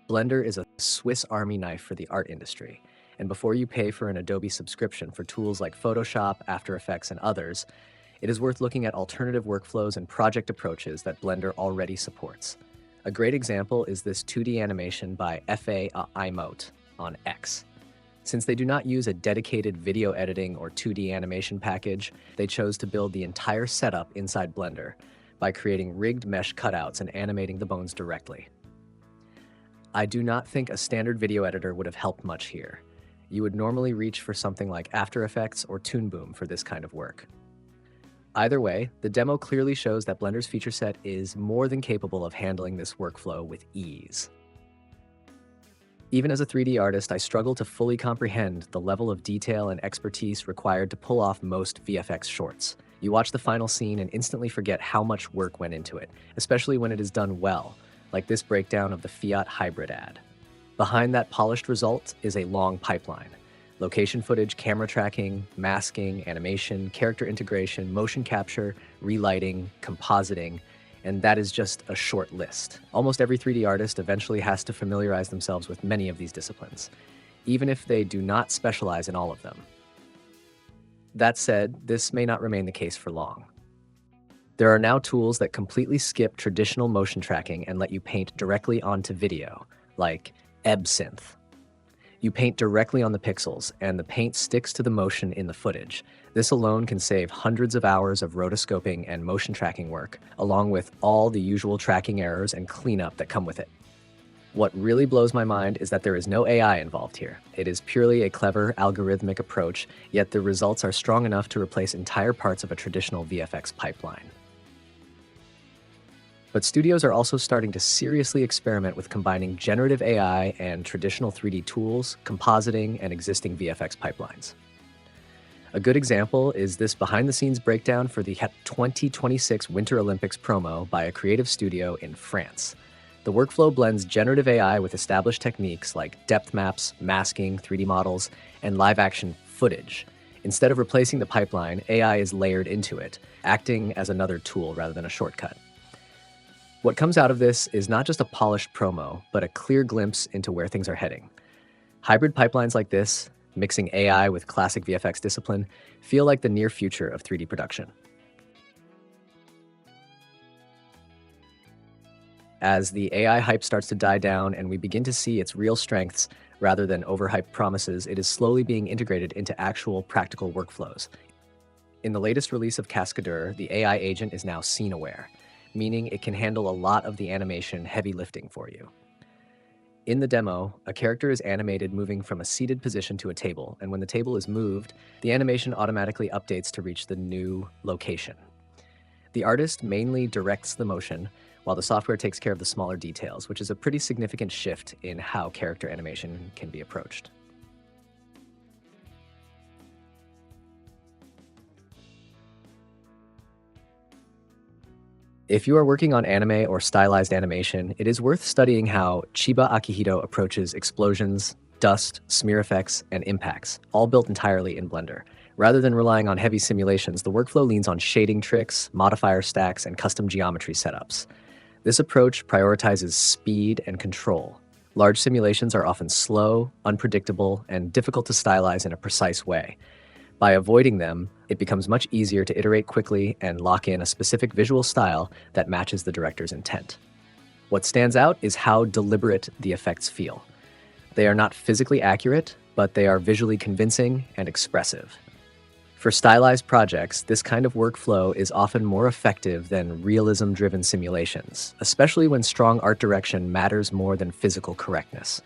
Blender is a Swiss Army knife for the art industry, and before you pay for an Adobe subscription for tools like Photoshop, After Effects, and others, it is worth looking at alternative workflows and project approaches that Blender already supports. A great example is this 2D animation by FA iMote on X. Since they do not use a dedicated video editing or 2D animation package, they chose to build the entire setup inside Blender by creating rigged mesh cutouts and animating the bones directly. I do not think a standard video editor would have helped much here. You would normally reach for something like After Effects or Toon Boom for this kind of work. Either way, the demo clearly shows that Blender's feature set is more than capable of handling this workflow with ease. Even as a 3D artist, I struggle to fully comprehend the level of detail and expertise required to pull off most VFX shorts. You watch the final scene and instantly forget how much work went into it, especially when it is done well, like this breakdown of the Fiat hybrid ad. Behind that polished result is a long pipeline. Location footage, camera tracking, masking, animation, character integration, motion capture, relighting, compositing, and that is just a short list. Almost every 3D artist eventually has to familiarize themselves with many of these disciplines, even if they do not specialize in all of them. That said, this may not remain the case for long. There are now tools that completely skip traditional motion tracking and let you paint directly onto video, like EBSynth. You paint directly on the pixels, and the paint sticks to the motion in the footage. This alone can save hundreds of hours of rotoscoping and motion tracking work, along with all the usual tracking errors and cleanup that come with it. What really blows my mind is that there is no AI involved here. It is purely a clever, algorithmic approach, yet the results are strong enough to replace entire parts of a traditional VFX pipeline. But studios are also starting to seriously experiment with combining generative AI and traditional 3D tools, compositing, and existing VFX pipelines. A good example is this behind-the-scenes breakdown for the 2026 Winter Olympics promo by a creative studio in France. The workflow blends generative AI with established techniques like depth maps, masking, 3D models, and live-action footage. Instead of replacing the pipeline, AI is layered into it, acting as another tool rather than a shortcut. What comes out of this is not just a polished promo, but a clear glimpse into where things are heading. Hybrid pipelines like this, mixing AI with classic VFX discipline, feel like the near future of 3D production. As the AI hype starts to die down and we begin to see its real strengths rather than overhyped promises, it is slowly being integrated into actual practical workflows. In the latest release of Cascadeur, the AI agent is now scene-aware, meaning it can handle a lot of the animation heavy lifting for you. In the demo, a character is animated moving from a seated position to a table, and when the table is moved, the animation automatically updates to reach the new location. The artist mainly directs the motion, while the software takes care of the smaller details, which is a pretty significant shift in how character animation can be approached. If you are working on anime or stylized animation, it is worth studying how Chiba Akihito approaches explosions, dust, smear effects, and impacts, all built entirely in Blender. Rather than relying on heavy simulations, the workflow leans on shading tricks, modifier stacks, and custom geometry setups. This approach prioritizes speed and control. Large simulations are often slow, unpredictable, and difficult to stylize in a precise way. By avoiding them, it becomes much easier to iterate quickly and lock in a specific visual style that matches the director's intent. What stands out is how deliberate the effects feel. They are not physically accurate, but they are visually convincing and expressive. For stylized projects, this kind of workflow is often more effective than realism-driven simulations, especially when strong art direction matters more than physical correctness.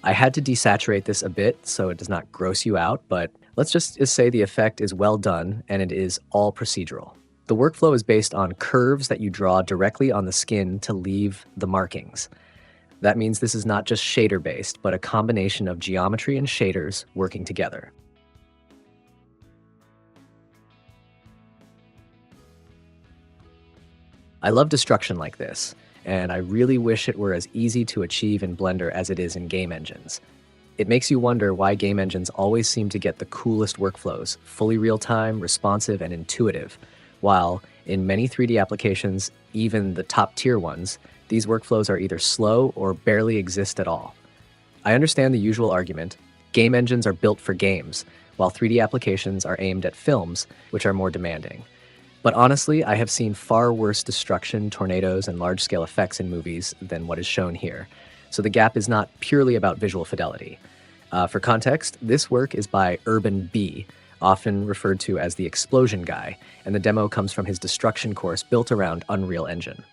I had to desaturate this a bit so it does not gross you out, but let's just say the effect is well done and it is all procedural. The workflow is based on curves that you draw directly on the skin to leave the markings. That means this is not just shader-based, but a combination of geometry and shaders working together. I love destruction like this, and I really wish it were as easy to achieve in Blender as it is in game engines. It makes you wonder why game engines always seem to get the coolest workflows, fully real-time, responsive, and intuitive, while in many 3D applications, even the top-tier ones, These workflows are either slow or barely exist at all. I understand the usual argument. Game engines are built for games, while 3D applications are aimed at films, which are more demanding. But honestly, I have seen far worse destruction, tornadoes, and large-scale effects in movies than what is shown here. So the gap is not purely about visual fidelity. For context, this work is by Urban B, often referred to as the explosion guy, and the demo comes from his destruction course built around Unreal Engine.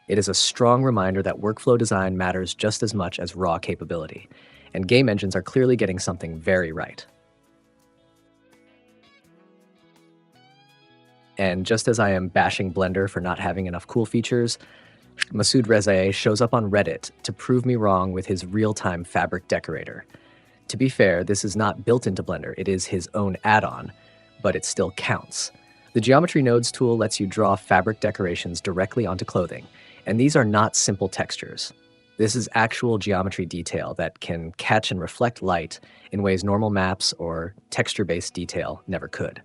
It is a strong reminder that workflow design matters just as much as raw capability, and game engines are clearly getting something very right. And just as I am bashing Blender for not having enough cool features, Masoud Rezaei shows up on Reddit to prove me wrong with his real-time fabric decorator. To be fair, this is not built into Blender, it is his own add-on, but it still counts. The Geometry Nodes tool lets you draw fabric decorations directly onto clothing, and these are not simple textures. This is actual geometry detail that can catch and reflect light in ways normal maps or texture-based detail never could.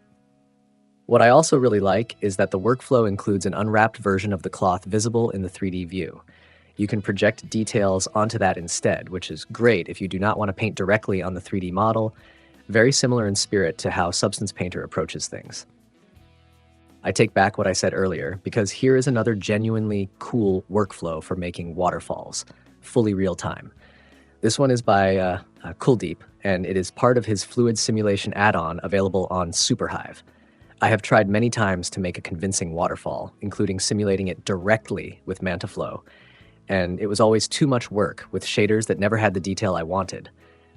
What I also really like is that the workflow includes an unwrapped version of the cloth visible in the 3D view. You can project details onto that instead, which is great if you do not want to paint directly on the 3D model, very similar in spirit to how Substance Painter approaches things. I take back what I said earlier, because here is another genuinely cool workflow for making waterfalls, fully real-time. This one is by Kuldeep, and it is part of his fluid simulation add-on available on Superhive. I have tried many times to make a convincing waterfall, including simulating it directly with MantaFlow, and it was always too much work with shaders that never had the detail I wanted.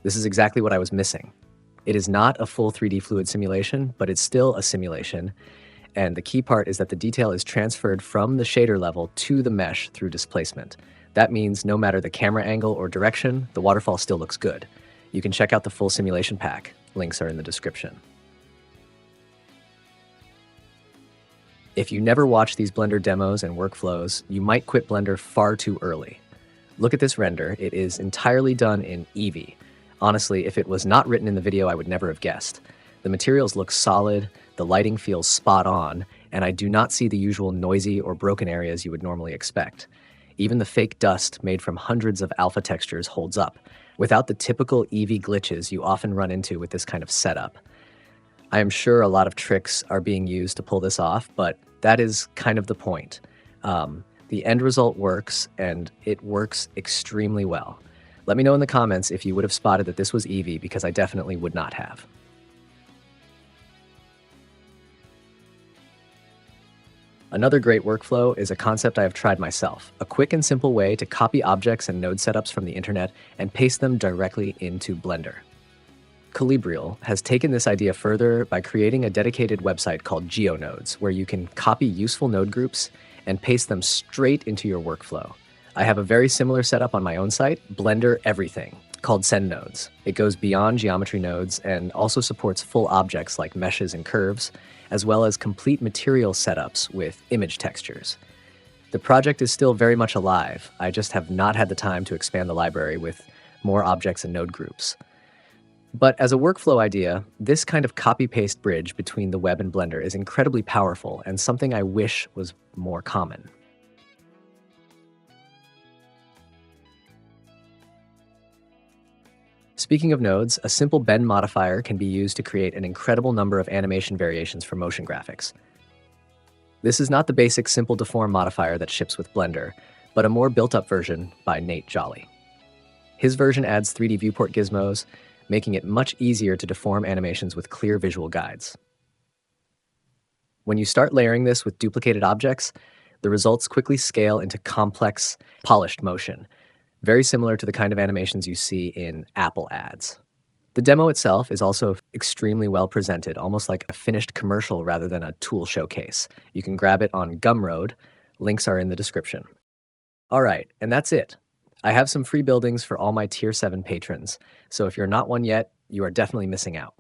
This is exactly what I was missing. It is not a full 3D fluid simulation, but it's still a simulation, and the key part is that the detail is transferred from the shader level to the mesh through displacement. That means no matter the camera angle or direction, the waterfall still looks good. You can check out the full simulation pack. Links are in the description. If you never watch these Blender demos and workflows, you might quit Blender far too early. Look at this render. It is entirely done in Eevee. Honestly, if it was not written in the video, I would never have guessed. The materials look solid, the lighting feels spot on, and I do not see the usual noisy or broken areas you would normally expect. Even the fake dust made from hundreds of alpha textures holds up, without the typical Eevee glitches you often run into with this kind of setup. I am sure a lot of tricks are being used to pull this off, but that is kind of the point. The end result works, and it works extremely well. Let me know in the comments if you would have spotted that this was Eevee, because I definitely would not have. Another great workflow is a concept I have tried myself, a quick and simple way to copy objects and node setups from the internet and paste them directly into Blender. Calibrial has taken this idea further by creating a dedicated website called GeoNodes, where you can copy useful node groups and paste them straight into your workflow. I have a very similar setup on my own site, Blender Everything, called Send Nodes. It goes beyond geometry nodes and also supports full objects like meshes and curves, as well as complete material setups with image textures. The project is still very much alive. I just have not had the time to expand the library with more objects and node groups. But as a workflow idea, this kind of copy-paste bridge between the web and Blender is incredibly powerful and something I wish was more common. Speaking of nodes, a simple bend modifier can be used to create an incredible number of animation variations for motion graphics. This is not the basic simple deform modifier that ships with Blender, but a more built-up version by Nate Jolly. His version adds 3D viewport gizmos, making it much easier to deform animations with clear visual guides. When you start layering this with duplicated objects, the results quickly scale into complex, polished motion, very similar to the kind of animations you see in Apple ads. The demo itself is also extremely well presented, almost like a finished commercial rather than a tool showcase. You can grab it on Gumroad. Links are in the description. All right, and that's it. I have some free buildings for all my Tier 7 patrons, so if you're not one yet, you are definitely missing out.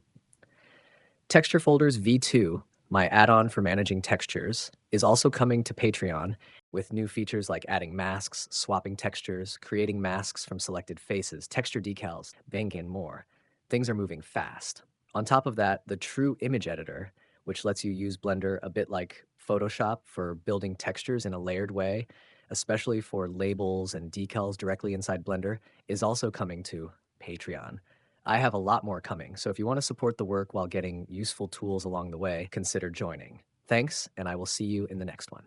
Texture Folders V2, my add-on for managing textures, is also coming to Patreon with new features like adding masks, swapping textures, creating masks from selected faces, texture decals, bank, and more. Things are moving fast. On top of that, the True Image Editor, which lets you use Blender a bit like Photoshop for building textures in a layered way, especially for labels and decals directly inside Blender, is also coming to Patreon. I have a lot more coming, so if you want to support the work while getting useful tools along the way, consider joining. Thanks, and I will see you in the next one.